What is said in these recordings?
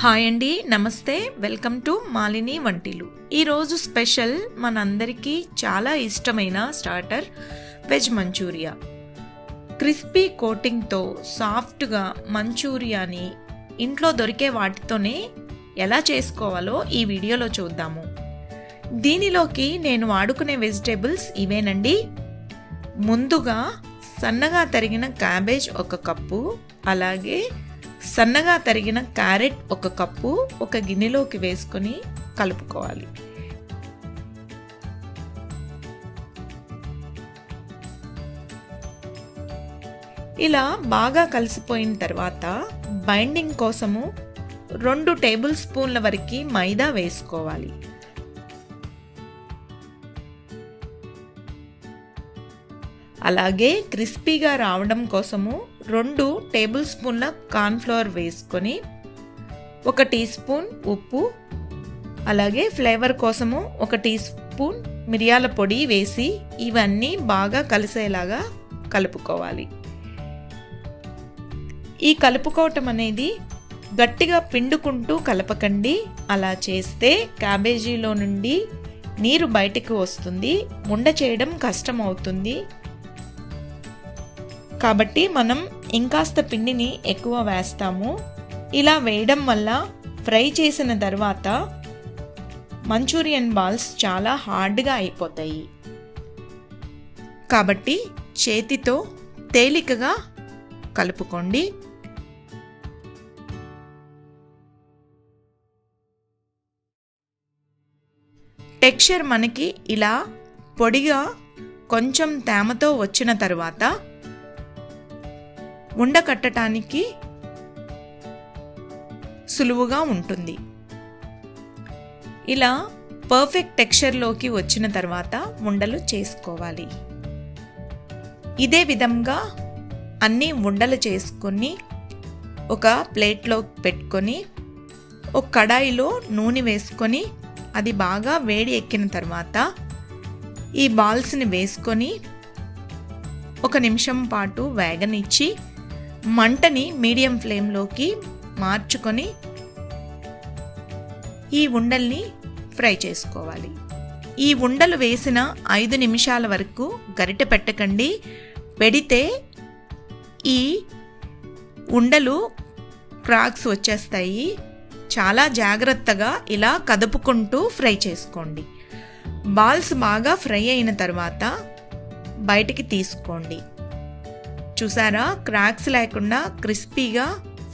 Hi అండి, namaste. Welcome to Malini వంటిలు. ఈరోజు స్పెషల్ మనందరికీ చాలా ఇష్టమైన స్టార్టర్ వెజ్ మంచూరియా. క్రిస్పీ కోటింగ్తో సాఫ్ట్గా మంచూరియాని ఇంట్లో దొరికే వాటితోనే ఎలా చేసుకోవాలో ఈ వీడియోలో చూద్దాము. దీనిలోకి నేను వాడుకునే వెజిటేబుల్స్ ఇవేనండి. ముందుగా సన్నగా తరిగిన క్యాబేజ్ 1 కప్పు, అలాగే సన్నగా తరిగిన క్యారెట్ 1 కప్పు ఒక గిన్నెలోకి వేసుకొని కలుపుకోవాలి. ఇలా బాగా కలిసిపోయిన తర్వాత బైండింగ్ కోసము 2 టేబుల్ స్పూన్ల వరకు మైదా వేసుకోవాలి. అలాగే క్రిస్పీగా రావడం కోసము 2 టేబుల్ స్పూన్ల కార్న్ఫ్లవర్ వేసుకొని 1 టీ స్పూన్ ఉప్పు, అలాగే ఫ్లేవర్ కోసము 1 టీ స్పూన్ మిరియాల పొడి వేసి ఇవన్నీ బాగా కలిసేలాగా కలుపుకోవాలి. ఈ కలుపుకోవటం అనేది గట్టిగా పిండుకుంటూ కలపకండి. అలా చేస్తే క్యాబేజీలో నుండి నీరు బయటికి వస్తుంది, ఉండ చేయడం కష్టం అవుతుంది. కాబట్టి మనం ఇంకాస్త పిండిని ఎక్కువ వేస్తాము. ఇలా వేయడం వల్ల ఫ్రై చేసిన తర్వాత మంచూరియన్ బాల్స్ చాలా హార్డ్గా అయిపోతాయి. కాబట్టి చేతితో తేలికగా కలుపుకోండి. టెక్స్చర్ మనకి ఇలా పొడిగా కొంచెం తేమతో వచ్చిన తర్వాత ఉండ కట్టడానికి సులువుగా ఉంటుంది. ఇలా పర్ఫెక్ట్ టెక్స్చర్లోకి వచ్చిన తర్వాత ఉండలు చేసుకోవాలి. ఇదే విధంగా అన్ని ఉండలు చేసుకొని ఒక ప్లేట్లో పెట్టుకొని ఒక కడాయిలో నూనె వేసుకొని అది బాగా వేడి ఎక్కిన తర్వాత ఈ బాల్స్ని వేసుకొని 1 నిమిషం పాటు వేగనిచ్చి మంటని మీడియం ఫ్లేమ్లోకి మార్చుకొని ఈ ఉండల్ని ఫ్రై చేసుకోవాలి. ఈ ఉండలు వేసిన 5 నిమిషాల వరకు గరిటె పెట్టకండి. పెడితే ఈ ఉండలు క్రాక్స్ వచ్చేస్తాయి. చాలా జాగ్రత్తగా ఇలా కదుపుకుంటూ ఫ్రై చేసుకోండి. బాల్స్ బాగా ఫ్రై అయిన తర్వాత బయటికి తీసుకోండి. చూసారా, క్రాక్స్ లేకుండా క్రిస్పీగా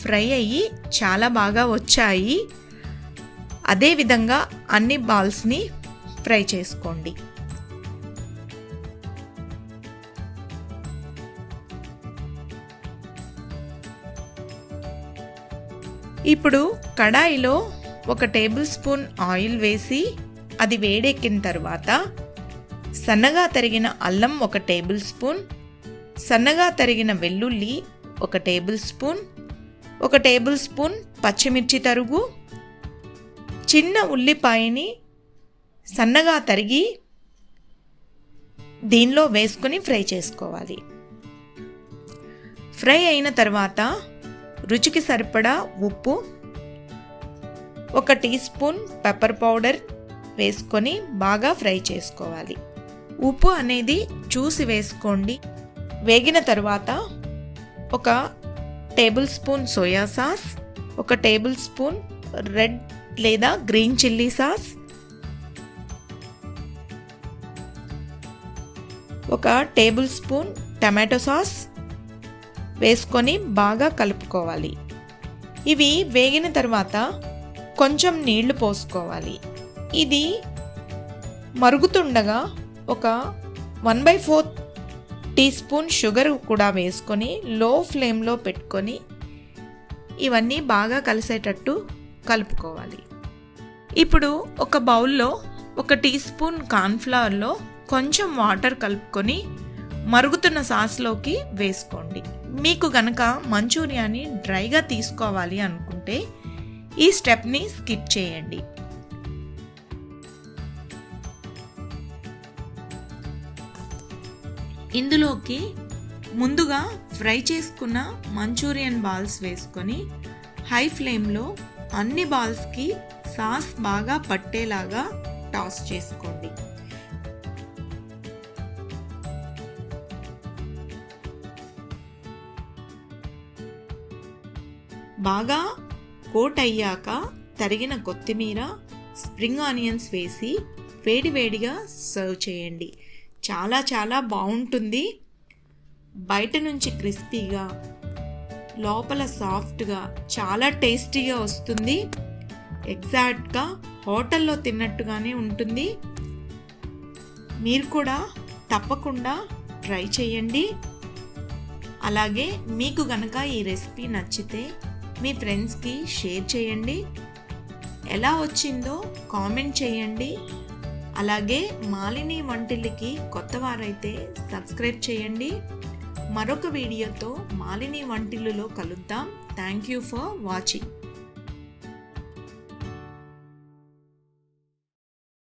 ఫ్రై అయ్యి చాలా బాగా వచ్చాయి. అదేవిధంగా అన్ని బాల్స్ని ఫ్రై చేసుకోండి. ఇప్పుడు కడాయిలో 1 టేబుల్ స్పూన్ ఆయిల్ వేసి అది వేడెక్కిన తర్వాత సన్నగా తరిగిన అల్లం 1 టేబుల్ స్పూన్, సన్నగా తరిగిన వెల్లుల్లి 1 టేబుల్ స్పూన్, 1 టేబుల్ స్పూన్ పచ్చిమిర్చి తరుగు, చిన్న ఉల్లిపాయని సన్నగా తరిగి దీనిలో వేసుకొని ఫ్రై చేసుకోవాలి. ఫ్రై అయిన తర్వాత రుచికి సరిపడా ఉప్పు, 1 టీ స్పూన్ పెప్పర్ పౌడర్ వేసుకొని బాగా ఫ్రై చేసుకోవాలి. ఉప్పు అనేది చూసి వేసుకోండి. వేగిన తర్వాత 1 tablespoon soya sauce, 1 tablespoon red లేదా green chilli sauce, 1 tablespoon tomato sauce వేసుకొని బాగా కలుపుకోవాలి. ఇవి వేగిన తర్వాత కొంచెం నీళ్లు పోసుకోవాలి. ఇది మరుగుతుండగా 1/4 టీ స్పూన్ షుగర్ కూడా వేసుకొని లో ఫ్లేమ్లో పెట్టుకొని ఇవన్నీ బాగా కలిసేటట్టు కలుపుకోవాలి. ఇప్పుడు ఒక బౌల్లో 1 టీ స్పూన్ కార్న్ఫ్లవర్లో కొంచెం వాటర్ కలుపుకొని మరుగుతున్న సాస్లోకి వేసుకోండి. మీకు గనక మంచూరియాని డ్రైగా తీసుకోవాలి అనుకుంటే ఈ స్టెప్ని స్కిప్ చేయండి. ఇందులోకి ముందుగా ఫ్రై చేసుకున్న మంచూరియన్ బాల్స్ వేసుకొని హై ఫ్లేమ్లో అన్ని బాల్స్కి సాస్ బాగా పట్టేలాగా టాస్ చేసుకోండి. బాగా కోట్ అయ్యాక తరిగిన కొత్తిమీర, స్ప్రింగ్ ఆనియన్స్ వేసి వేడివేడిగా సర్వ్ చేయండి. చాలా చాలా బాగుంటుంది. బయట నుంచి క్రిస్పీగా, లోపల సాఫ్ట్గా, చాలా టేస్టీగా వస్తుంది. ఎగ్జాక్ట్గా హోటల్లో తిన్నట్టుగానే ఉంటుంది. మీరు కూడా తప్పకుండా ట్రై చేయండి. అలాగే మీకు గనక ఈ రెసిపీ నచ్చితే మీ ఫ్రెండ్స్కి షేర్ చేయండి. ఎలా వచ్చిందో కామెంట్ చేయండి. అలాగే మాలిని వంటిల్లుకి కొత్త వారైతే సబ్స్క్రైబ్ చేయండి. మరొక వీడియోతో మాలిని వంటిల్లులో కలుద్దాం. Thank you for watching.